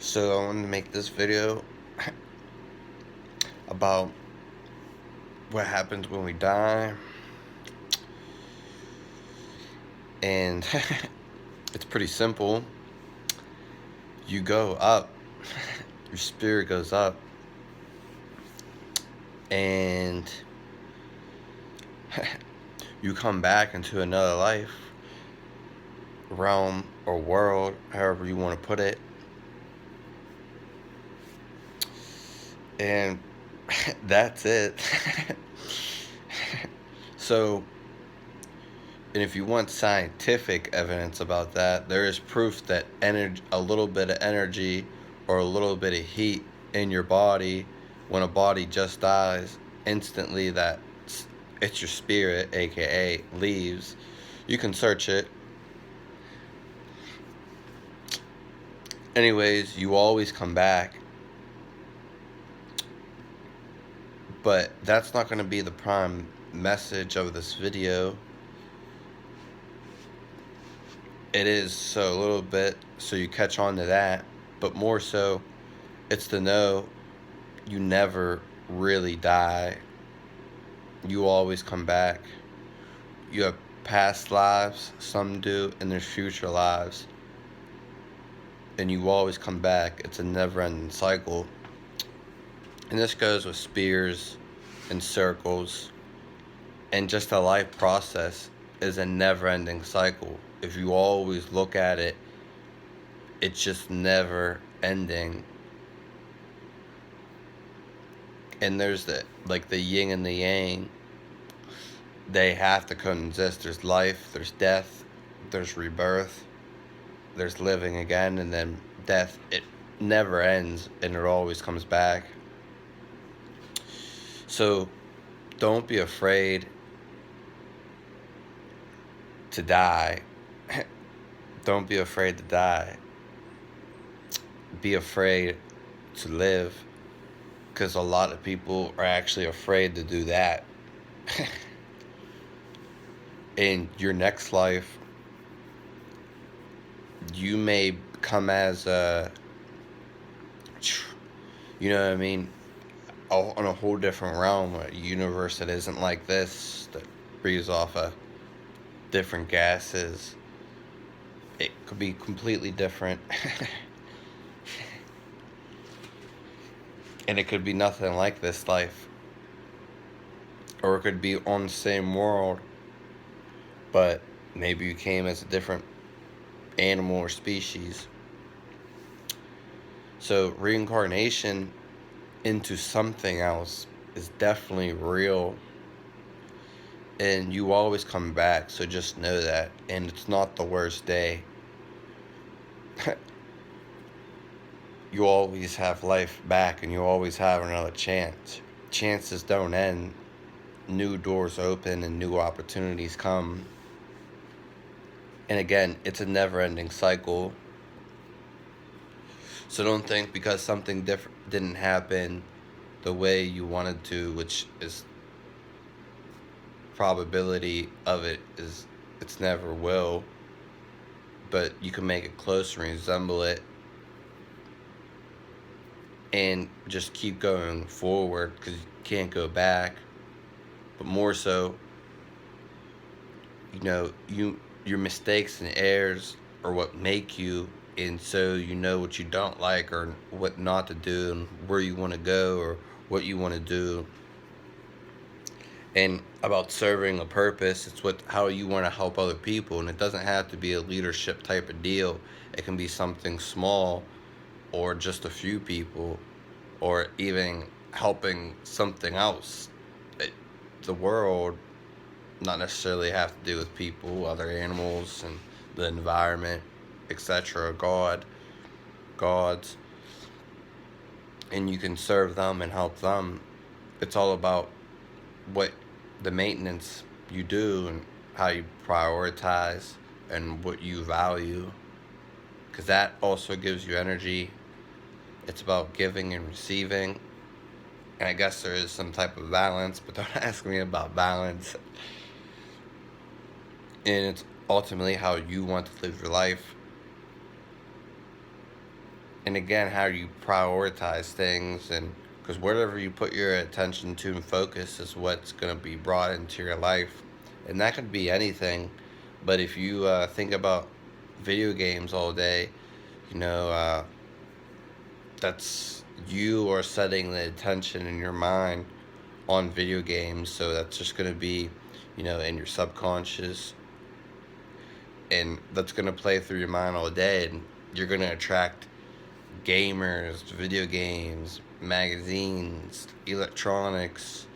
So I wanted to make this video about what happens when we die, and it's pretty simple. You go up, your spirit goes up, and you come back into another life, realm, or world, however you want to put it, and that's it. So, and if you want scientific evidence about that, there is proof that a little bit of energy or a little bit of heat in your body, when a body just dies, instantly it's your spirit, aka leaves. You can search it. Anyways, you always come back. But that's not going to be the prime message of this video. It is so a little bit so you catch on to that, but more so it's to know you never really die. You always come back. You have past lives, some do, and there's future lives, and you always come back. It's a never-ending cycle, and this goes with spears and circles, and just a life process is a never-ending cycle. If you always look at it, it's just never ending. And there's the yin and the yang. They have to coexist. There's life, there's death, there's rebirth, there's living again, and then death. It never ends, and it always comes back. So don't be afraid to die. Don't be afraid to die. Be afraid to live, because a lot of people are actually afraid to do that. In your next life, you may come as you know what I mean, on a whole different realm, a universe that isn't like this, that breathes off of different gases. It could be completely different. And it could be nothing like this life. Or it could be on the same world, but maybe you came as a different animal or species. So reincarnation into something else is definitely real. And you always come back, so just know that. And it's not the worst day. You always have life back, and you always have another chance. Chances don't end. New doors open and new opportunities come. And again, it's a never-ending cycle. So don't think because something different didn't happen the way you wanted to, which is probability of it is it's never will, but you can make it close and resemble it, and just keep going forward, because you can't go back. But more so, your mistakes and errors are what make you, and so you know what you don't like or what not to do and where you want to go or what you want to do. And about serving a purpose, it's how you want to help other people, and it doesn't have to be a leadership type of deal. It can be something small, or just a few people, or even helping something else. The world not necessarily have to do with people, other animals, and the environment, etc. Gods, and you can serve them and help them. It's all about what the maintenance you do and how you prioritize and what you value, because that also gives you energy. It's about giving and receiving, and I guess there is some type of balance, but don't ask me about balance. And it's ultimately how you want to live your life. And again, how you prioritize things, and because whatever you put your attention to and focus is what's going to be brought into your life. And that could be anything. But if you think about video games all day, you know, that's you are setting the attention in your mind on video games. So that's just going to be, in your subconscious, and that's going to play through your mind all day, and you're going to attract gamers, video games, magazines, electronics,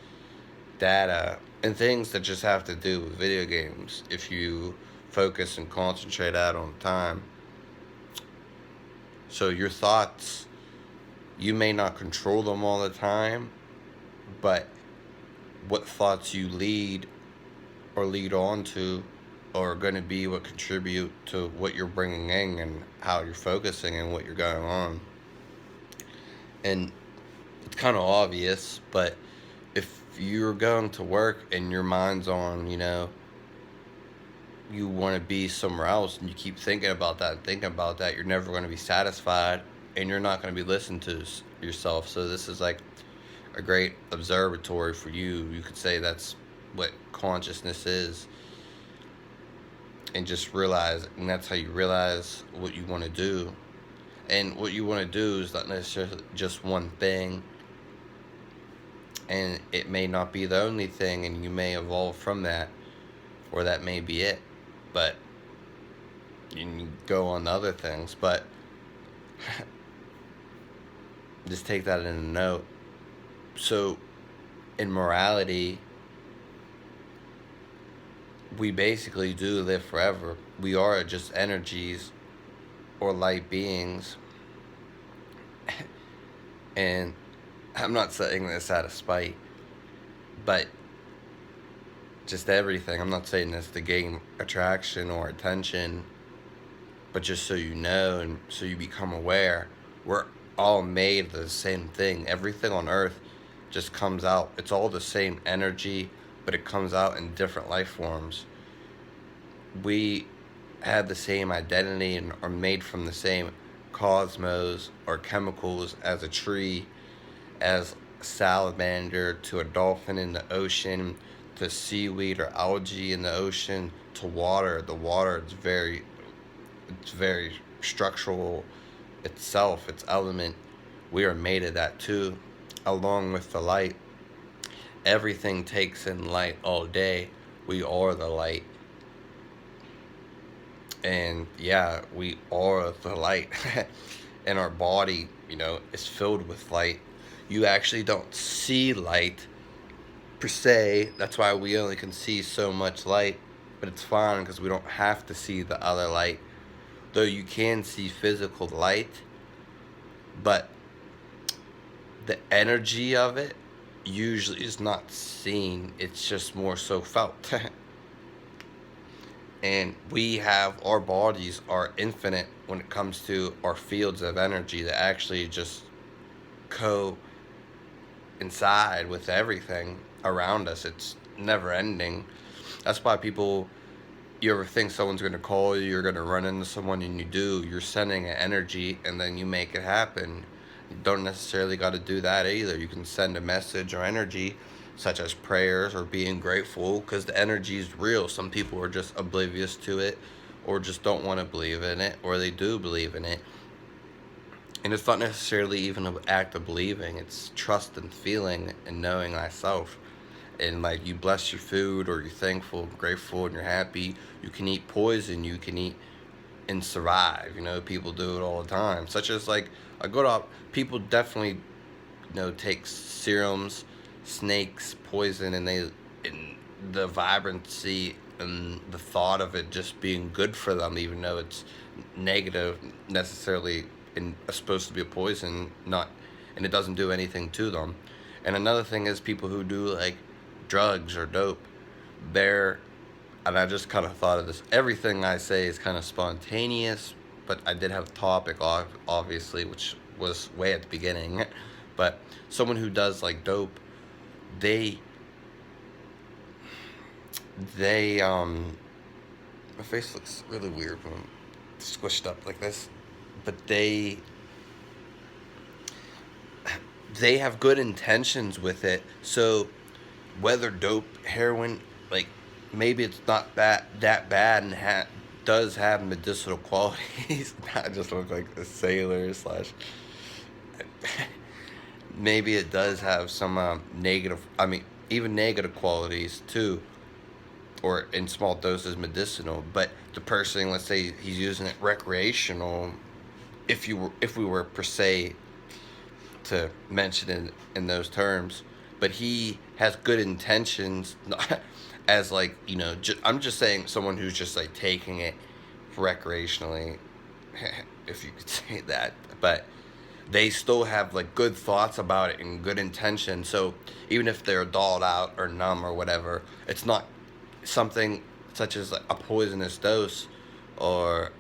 data, and things that just have to do with video games if you focus and concentrate out on time. So your thoughts, you may not control them all the time, but what thoughts you lead or lead on to are going to be what contribute to what you're bringing in and how you're focusing and what you're going on. And it's kind of obvious, but if you're going to work and your mind's on, you want to be somewhere else, and you keep thinking about that and thinking about that, you're never going to be satisfied, and you're not going to be listening to yourself. So this is like a great observatory for you. You could say that's what consciousness is. And just realize, and that's how you realize what you want to do. And what you want to do is not necessarily just one thing, and it may not be the only thing, and you may evolve from that, or that may be it, but you can go on to other things. But just take that in a note. So in morality, we basically do live forever. We are just energies or light beings. And I'm not saying this out of spite, but just everything. I'm not saying this to gain attraction or attention, but just so you know and so you become aware. We're all made of the same thing. Everything on earth just comes out. It's all the same energy, but it comes out in different life forms. We have the same identity and are made from the same cosmos or chemicals as a tree, as a salamander, to a dolphin in the ocean, to seaweed or algae in the ocean, to water. The water is very structural itself, its element. We are made of that too, along with the light. Everything takes in light all day. We are the light. And yeah, we are the light. And our body, is filled with light. You actually don't see light per se. That's why we only can see so much light. But it's fine because we don't have to see the other light. Though you can see physical light, but the energy of it usually is not seen. It's just more so felt. And we have, our bodies are infinite when it comes to our fields of energy that actually just coincide with everything around us. It's never ending. That's why people, you ever think someone's going to call you, you're going to run into someone, and you do, you're sending an energy, and then you make it happen. You don't necessarily got to do that either. You can send a message or energy, such as prayers or being grateful, because the energy is real. Some people are just oblivious to it, or just don't want to believe in it, or they do believe in it. And it's not necessarily even an act of believing. It's trust and feeling and knowing thyself. And like, you bless your food, or you're thankful, grateful, and you're happy. You can eat poison. You can eat and survive. People do it all the time. Such as like a good people definitely take serums, snakes, poison, and the vibrancy and the thought of it just being good for them, even though it's negative necessarily and supposed to be a poison, not, and it doesn't do anything to them. And another thing is people who do like drugs or dope, and I just kind of thought of this. Everything I say is kind of spontaneous, but I did have a topic, obviously, which was way at the beginning. But someone who does like dope, they my face looks really weird when I'm squished up like this, but they they have good intentions with it. So whether dope, heroin, like maybe it's not that bad and does have medicinal qualities. I just look like a sailor slash. Maybe it does have some negative. I mean, even negative qualities too, or in small doses medicinal. But the person, let's say he's using it recreational. If we were per se to mention it in those terms, but he has good intentions, as like I'm just saying someone who's just like taking it recreationally, if you could say that, but they still have like good thoughts about it and good intention. So even if they're dulled out or numb or whatever, it's not something such as like a poisonous dose or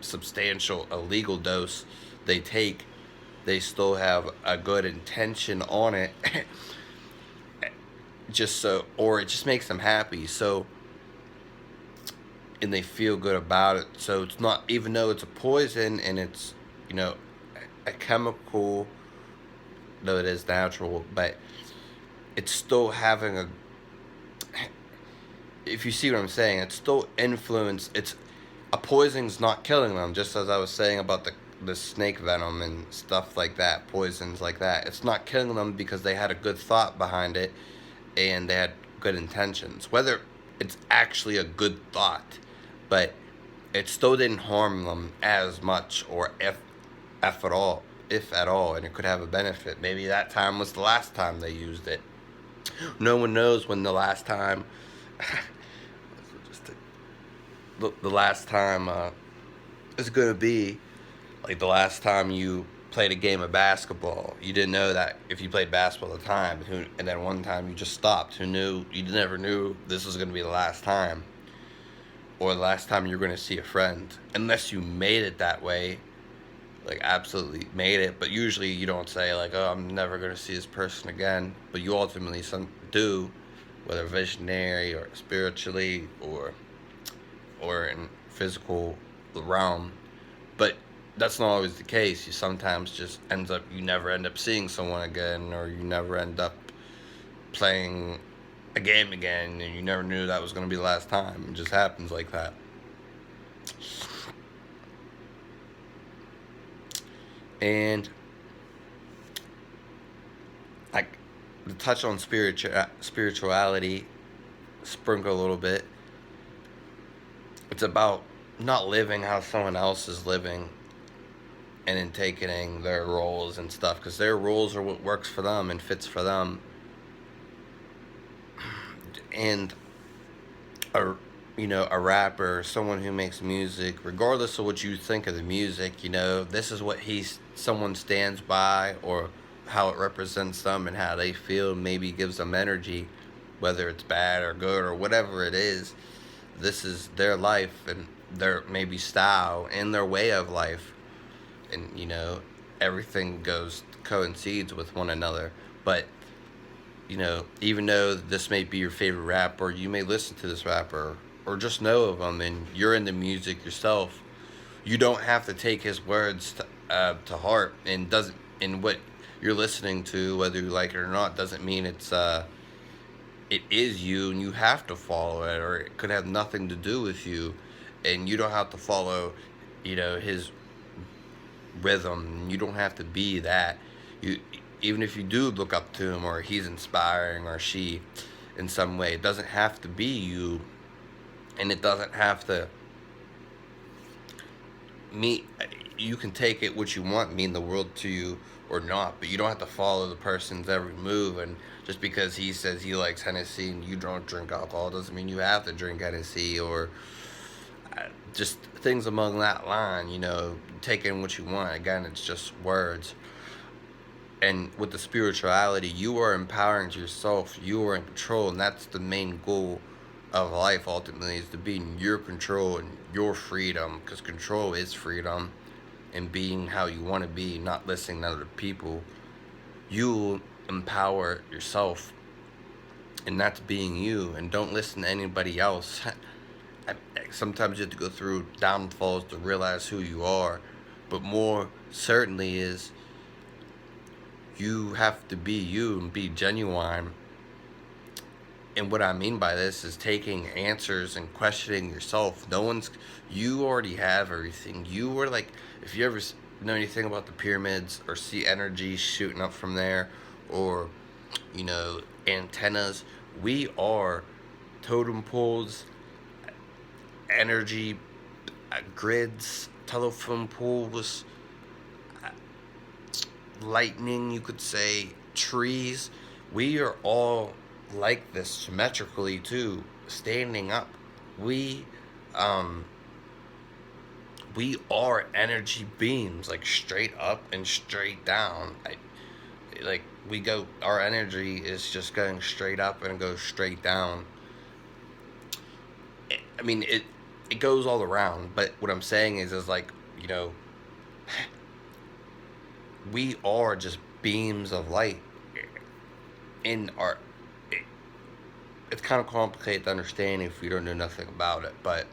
substantial illegal dose they take. They still have a good intention on it. Just so, or it just makes them happy, so, and they feel good about it. So it's not, even though it's a poison and it's you know a chemical, though it is natural, but it's still having a, if you see what I'm saying, it's still influence. It's a poison's not killing them, just as I was saying about the snake venom and stuff like that, poisons like that. It's not killing them because they had a good thought behind it and they had good intentions. Whether it's actually a good thought, but it still didn't harm them as much, or if at all, and it could have a benefit. Maybe that time was the last time they used it. No one knows when the last time, the last time is gonna be. Like the last time you played a game of basketball, you didn't know that if you played basketball at the time, and then one time you just stopped. Who knew? You never knew this was gonna be the last time, or the last time you're gonna see a friend, unless you made it that way. Like absolutely made it, but usually you don't say like, "Oh, I'm never gonna see this person again," but you ultimately do, whether visionary or spiritually or in physical realm. But that's not always the case. You sometimes just you never end up seeing someone again, or you never end up playing a game again, and you never knew that was going to be the last time. It just happens like that. And like to touch on spirituality, sprinkle a little bit. It's about not living how someone else is living, and in taking their roles and stuff, because their roles are what works for them and fits for them. And a rapper, someone who makes music, regardless of what you think of the music, this is what someone stands by, or how it represents them and how they feel, maybe gives them energy, whether it's bad or good or whatever it is. This is their life and their maybe style and their way of life, and everything coincides with one another. But even though this may be your favorite rapper, you may listen to this rapper or just know of him, and you're into music yourself, you don't have to take his words to heart. And doesn't and what you're listening to, whether you like it or not, doesn't mean it is you, and you have to follow it, or it could have nothing to do with you, and you don't have to follow his rhythm. You don't have to be that. You Even if you do look up to him, or he's inspiring, or she in some way, it doesn't have to be you, and it doesn't have to mean, you can take it what you want, mean the world to you or not, but you don't have to follow the person's every move. And just because he says he likes Hennessy and you don't drink alcohol doesn't mean you have to drink Hennessy, or just things along that line. Taking what you want. Again, it's just words. And with the spirituality, you are empowering yourself. You are in control, and that's the main goal of life. Ultimately, is to be in your control and your freedom, because control is freedom, and being how you want to be, not listening to other people. You empower yourself, and that's being you. And don't listen to anybody else. Sometimes you have to go through downfalls to realize who you are, but more certainly is You have to be you and be genuine. And what I mean by this is taking answers and questioning yourself. You already have everything. You were like, if you ever know anything about the pyramids or see energy shooting up from there, or, antennas, we are totem poles, energy grids, telephone poles, lightning, you could say, trees. We are all like this symmetrically too, standing up. We um we are energy beams, like straight up and straight down. We go, our energy is just going straight up and goes straight down. I mean, it goes all around, but what I'm saying is like, you know, we are just beams of light in our. It's kind of complicated to understand if you don't know nothing about it, but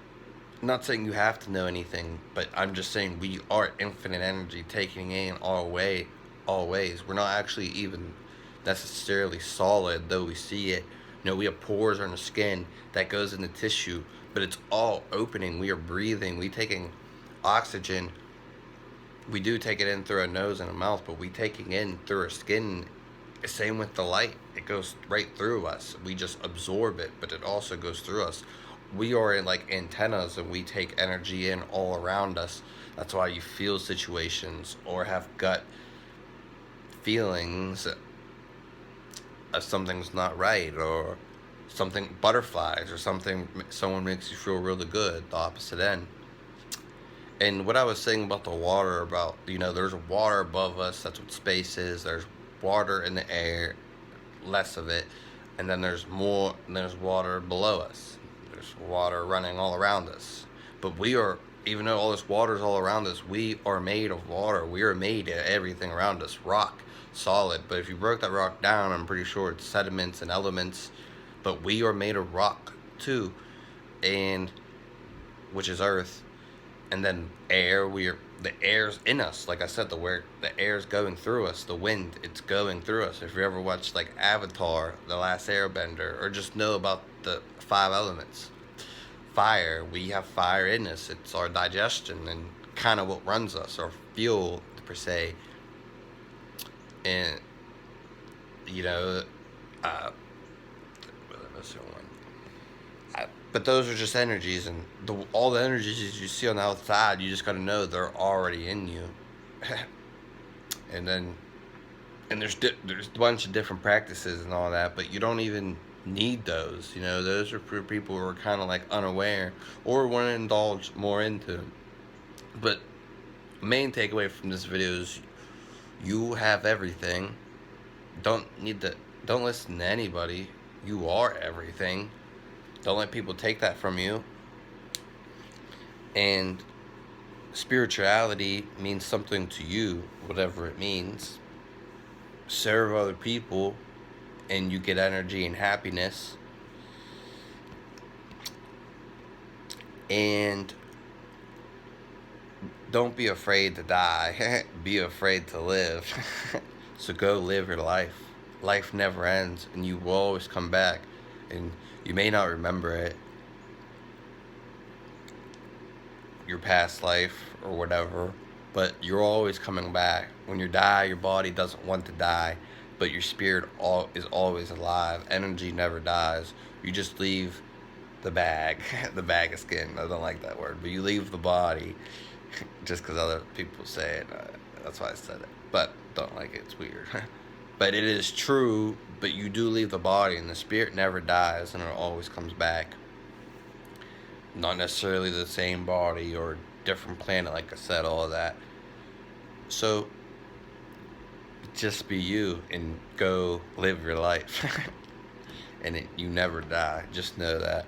I'm not saying you have to know anything, but I'm just saying we are infinite energy taking in all ways. We're not actually even necessarily solid, though we see it. We have pores on the skin that goes in the tissue, but it's all opening. We are breathing. We taking oxygen. We do take it in through our nose and our mouth, but we taking in through our skin. Same with the light. It goes right through us. We just absorb it, but it also goes through us. We are in like antennas and we take energy in all around us. That's why you feel situations or have gut feelings of something's not right, or something, butterflies, or something, someone makes you feel really good, the opposite end. And what I was saying about the water, about, there's water above us, that's what space is. There's water in the air, less of it, and then there's water below us. There's water running all around us. But even though all this water is all around us, we are made of water. We are made of everything around us. Rock, solid. But if you broke that rock down, I'm pretty sure it's sediments and elements. But we are made of rock too, and which is earth. And then air, the air's in us. Like I said, the air's going through us. The wind, it's going through us. If you ever watched like Avatar, The Last Airbender, or just know about the five elements, fire, we have fire in us. It's our digestion and kind of what runs us, our fuel per se. And you know, uh, but those are just energies, and all the energies you see on the outside, you just got to know they're already in you. and then and there's a bunch of different practices and all that, but you don't even need those. Those are for people who are kind of like unaware or want to indulge more into them. But main takeaway from this video is you have everything. Don't listen to anybody. You are everything. Don't let people take that from you. And spirituality means something to you, whatever it means. Serve other people, and you get energy and happiness. And don't be afraid to die. Be afraid to live. So go live your life. Life never ends, and you will always come back. And you may not remember it, your past life or whatever, but you're always coming back. When you die, your body doesn't want to die, but your spirit is always alive. Energy never dies. You just leave the bag, the bag of skin. I don't like that word, but you leave the body just because other people say it. That's why I said it, but don't like it. It's weird. But it is true, but you do leave the body, and the spirit never dies, and it always comes back. Not necessarily the same body or different planet, like I said, all of that. So, just be you and go live your life. And you never die. Just know that.